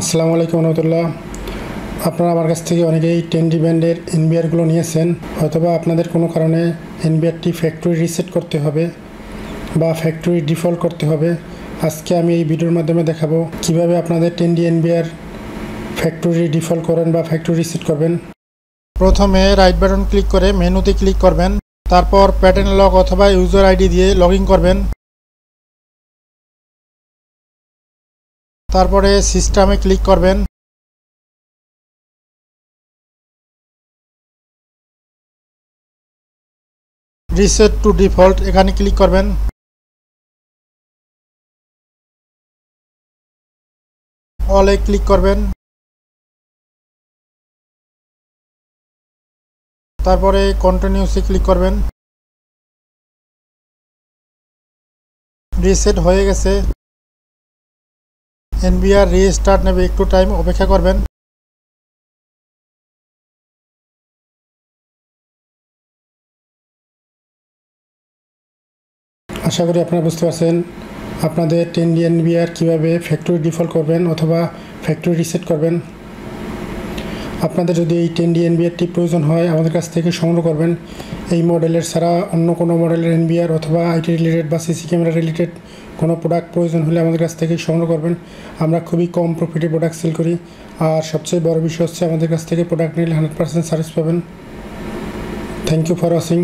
আসসালামু আলাইকুম রহমতুল্লাহ। আপনারা আমার কাছ থেকে অনেকেই 10D ব্যান্ডের এনবিআরগুলো নিয়েছেন। হয়তোবা আপনাদের কোনো কারণে এনবিআরটি ফ্যাক্টরি রিসেট করতে হবে বা ফ্যাক্টরি ডিফল্ট করতে হবে। আজকে আমি এই ভিডিওর মাধ্যমে দেখাবো কিভাবে আপনাদের 10D এনবিআর ফ্যাক্টরি ডিফল্ট করেন বা ফ্যাক্টরি রিসেট করবেন। প্রথমে রাইট বাটন ক্লিক করে মেনুতে ক্লিক করবেন, তারপর প্যাটার্ন লক অথবা ইউজার আইডি দিয়ে লগ ইন করবেন। তারপরে সিস্টেমে ক্লিক করবেন। রিসেট টু ডিফল্ট এখানে ক্লিক করবেন। অলে ক্লিক করবেন, তারপরে কন্টিনিউসে ক্লিক করবেন। রিসেট হয়ে গেছে। এনবিআর রিস্টার্ট নেবে, একটু টাইম অপেক্ষা করবেন। আশা করি আপনারা বুঝতে পারছেন আপনাদের 10D এনবিআর কীভাবে ফ্যাক্টরি ডিফল্ট করবেন অথবা ফ্যাক্টরি রিসেট করবেন। আপনাদের যদি এই 10D এনবিআরটি প্রয়োজন হয় আমাদের কাছ থেকে সংগ্রহ করবেন। এই মডেলের ছাড়া অন্য কোনো মডেলের এনবিআর অথবা আইটি রিলেটেড বা সিসি ক্যামেরা রিলেটেড কোনো প্রোডাক্ট প্রয়োজন হলে আমাদের কাছ থেকে সংগ্রহ করবেন। আমরা খুবই কম প্রফিটে প্রোডাক্ট সেল করি, আর সবচেয়ে বড় বিষয় হচ্ছে আমাদের কাছ থেকে প্রোডাক্ট নিলে 100% সার্ভিস পাবেন। Thank you for watching.